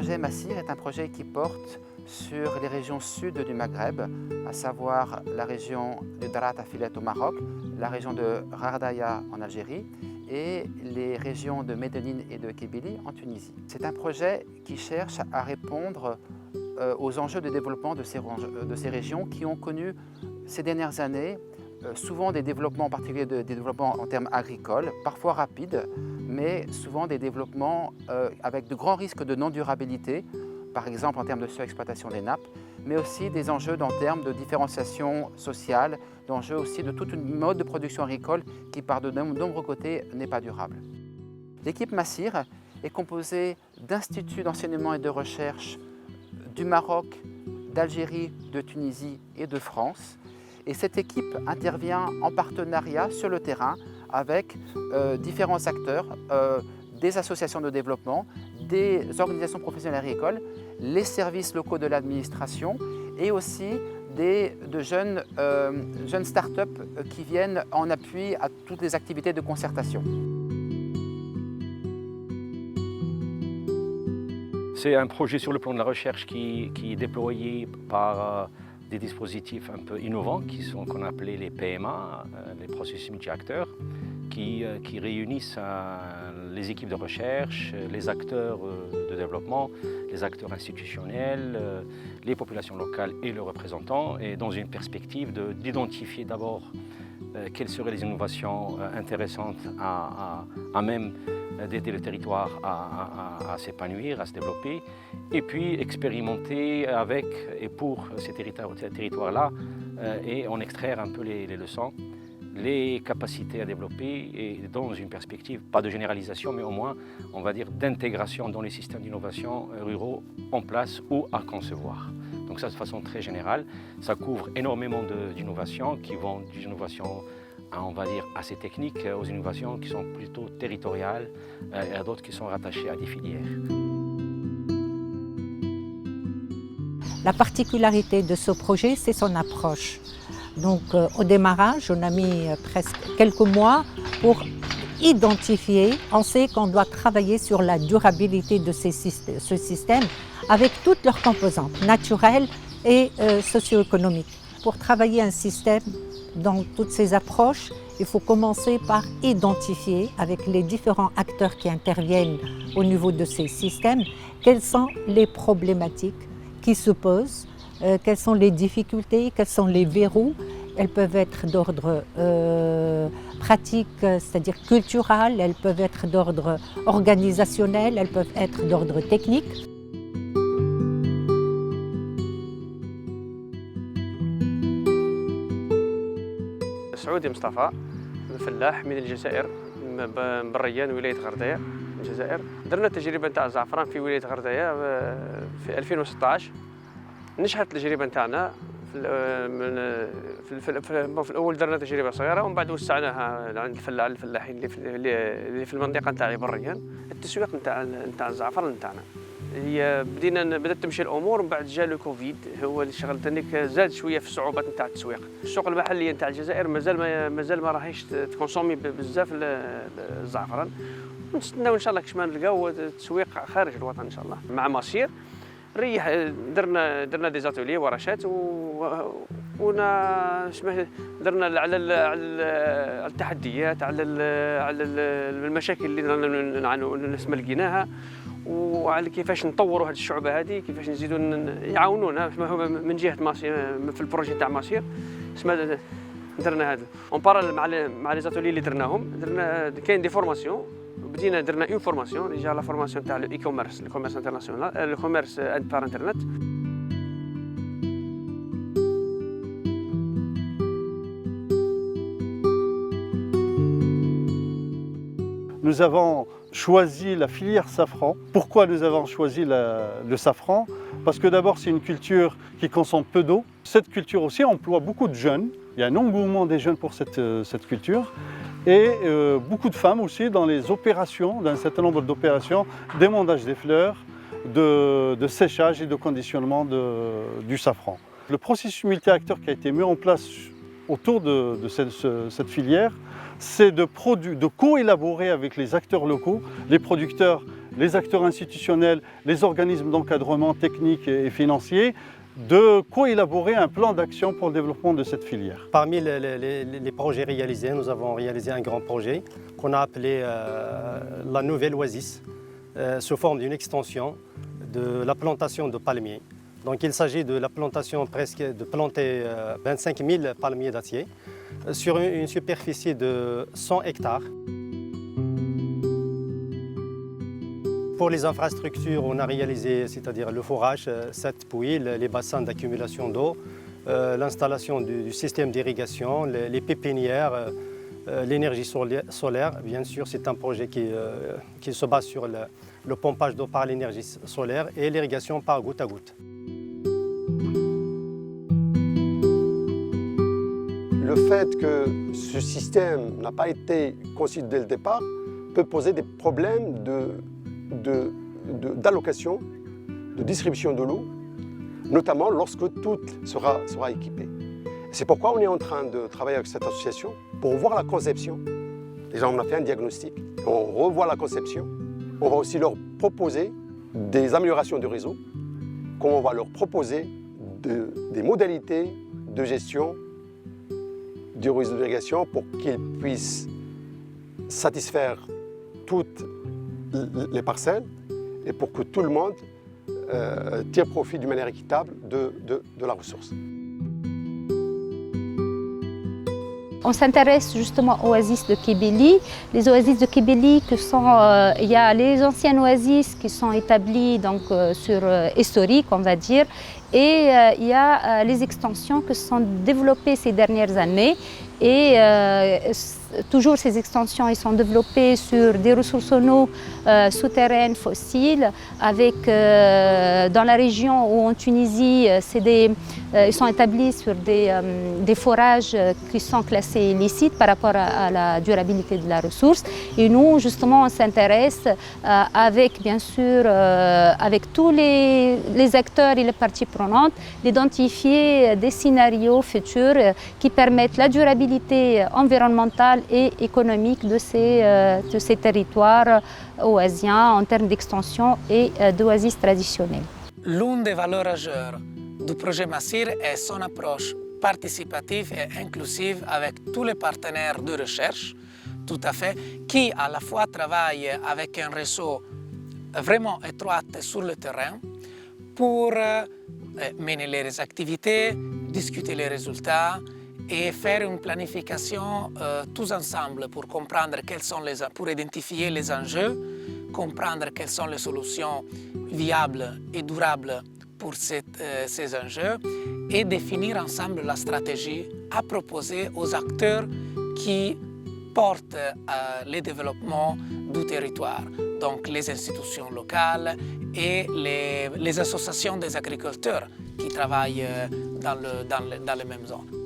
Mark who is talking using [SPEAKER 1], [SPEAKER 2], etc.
[SPEAKER 1] projet Massir est un projet qui porte sur les régions sud du Maghreb, à savoir la région de Darat Filet au Maroc, la région de Rardaya en Algérie et les régions de Médénine et de Kabylie en Tunisie. C'est un projet qui cherche à répondre aux enjeux de développement de ces régions qui ont connu ces dernières années souvent des développements, en particulier des développements en termes agricoles, parfois rapides, mais souvent des développements avec de grands risques de non-durabilité, par exemple en termes de surexploitation des nappes, mais aussi des enjeux en termes de différenciation sociale, d'enjeux aussi de toute une mode de production agricole qui, par de nombreux côtés, n'est pas durable. L'équipe Massir est composée d'instituts d'enseignement et de recherche du Maroc, d'Algérie, de Tunisie et de France. Et cette équipe intervient en partenariat sur le terrain avec différents acteurs, des associations de développement, des organisations professionnelles agricoles, les services locaux de l'administration et aussi de jeunes start-up qui viennent en appui à toutes les activités de concertation.
[SPEAKER 2] C'est un projet sur le plan de la recherche qui est déployé par des dispositifs un peu innovants qu'on appelait les PMA, les processus multi-acteurs, qui réunissent les équipes de recherche, les acteurs de développement, les acteurs institutionnels, les populations locales et leurs représentants, et dans une perspective d'identifier d'abord quelles seraient les innovations intéressantes à même d'aider le territoire à s'épanouir, à se développer, et puis expérimenter avec et pour ces territoires-là et en extraire un peu les leçons, les capacités à développer et dans une perspective, pas de généralisation, mais au moins, on va dire, d'intégration dans les systèmes d'innovation ruraux en place ou à concevoir. Donc ça, de façon très générale, ça couvre énormément d'innovations qui vont des innovations, on va dire, assez techniques aux innovations qui sont plutôt territoriales et à d'autres qui sont rattachées à des filières.
[SPEAKER 3] La particularité de ce projet, c'est son approche. Donc au démarrage, on a mis presque quelques mois pour identifier. On sait qu'on doit travailler sur la durabilité de ce système avec toutes leurs composantes, naturelles et socio-économiques. Pour travailler un système dans toutes ces approches, il faut commencer par identifier avec les différents acteurs qui interviennent au niveau de ces systèmes quelles sont les problématiques qui se posent, quelles sont les difficultés, quels sont les verrous. Elles peuvent être d'ordre pratique, c'est-à-dire culturel, elles peuvent être d'ordre organisationnel, elles peuvent être d'ordre technique.
[SPEAKER 4] سعودي مصطفى فلاح من الجزائر من بريان ولاية غرداية الجزائر. درنا التجربة نتاع الزعفران في ولاية غرداية في 2016. نجحت التجربة نتاعنا في الأول درنا تجربة صغيرة ومن بعد وسعناها عند الفلاحين اللي في المنطقة نتاعي بريان. التسويق نتاع الزعفران نتاعنا هي بدات تمشي الامور ومن بعد جا لو كوفيد هو اللي شغل تانيك زاد شويه في الصعوبات نتاع التسويق. السوق المحليه نتاع الجزائر مازال ما راهيش تكونسومي بزاف الزعفران. نستناو ان شاء الله كش ما نلقاو تسويق خارج الوطن ان شاء الله. مع ماسير درنا دي زاتولي ورشات درنا على التحديات على المشاكل اللي نسمى لقيناها وعلى كيفاش نطوروا هذه الشعبه هذه، كيفاش نزيدوا يعاونونا من جهه ماسير في البروجي تاع ماسير. درنا هذا اون بارال مع لي زاتولي اللي درناهم. كاين دي فورماسيون بدينا درنا اون فورماسيون ديجا لا فورماسيون تاع الاي كوميرس انترناسيونال الكوميرس بار انترنت.
[SPEAKER 5] Nous avons choisi la filière safran. Pourquoi nous avons choisi le safran? Parce que d'abord c'est une culture qui consomme peu d'eau. Cette culture aussi emploie beaucoup de jeunes. Il y a un engouement des jeunes pour cette culture. Et beaucoup de femmes aussi dans les opérations, dans un certain nombre d'opérations, d'émondage des fleurs, de séchage et de conditionnement du safran. Le processus multi-acteurs qui a été mis en place autour de cette filière, c'est de co-élaborer avec les acteurs locaux, les producteurs les acteurs institutionnels, les organismes d'encadrement technique et financier, de co-élaborer un plan d'action pour le développement de cette filière.
[SPEAKER 6] Parmi les projets réalisés, nous avons réalisé un grand projet qu'on a appelé la Nouvelle Oasis, sous forme d'une extension de la plantation de palmiers. Donc il s'agit de la plantation de planter 25 000 palmiers dattiers sur une superficie de 100 hectares. Pour les infrastructures, on a réalisé, c'est-à-dire le forage, 7 puits, les bassins d'accumulation d'eau, l'installation du système d'irrigation, les pépinières, l'énergie solaire. Bien sûr, c'est un projet qui se base sur le pompage d'eau par l'énergie solaire et l'irrigation par goutte à goutte.
[SPEAKER 7] Le fait que ce système n'a pas été conçu dès le départ peut poser des problèmes d'allocation, de distribution de l'eau, notamment lorsque tout sera équipé. C'est pourquoi on est en train de travailler avec cette association pour voir la conception. Déjà, on a fait un diagnostic, on revoit la conception. On va aussi leur proposer des améliorations du réseau, comme on va leur proposer des modalités de gestion du réseau d'irrigation pour qu'ils puissent satisfaire toutes les parcelles et pour que tout le monde tire profit d'une manière équitable de la ressource.
[SPEAKER 8] On s'intéresse justement aux oasis de Kébéli. Les oasis de Kébéli, il y a les anciennes oasis qui sont établies donc, historiques, on va dire, et il y a les extensions qui se sont développées ces dernières années. Et toujours ces extensions elles sont développées sur des ressources en eau souterraines fossiles. Dans la région où en Tunisie, ils sont établis sur des forages qui sont classés illicites par rapport à la durabilité de la ressource. Et nous, justement, on s'intéresse avec, bien sûr, avec tous les acteurs et les parties prenantes, d'identifier des scénarios futurs qui permettent la durabilité environnementale et économique de ces territoires oasiens en termes d'extension et d'oasis traditionnelles.
[SPEAKER 9] L'une des valeurs majeures du projet Massir est son approche participative et inclusive avec tous les partenaires de recherche, tout à fait, qui à la fois travaillent avec un réseau vraiment étroit sur le terrain pour mener les activités, discuter les résultats et faire une planification tous ensemble pour comprendre pour identifier les enjeux, comprendre quelles sont les solutions viables et durables pour ces enjeux et définir ensemble la stratégie à proposer aux acteurs qui portent le développement du territoire, donc les institutions locales et les associations des agriculteurs qui travaillent dans les mêmes zones.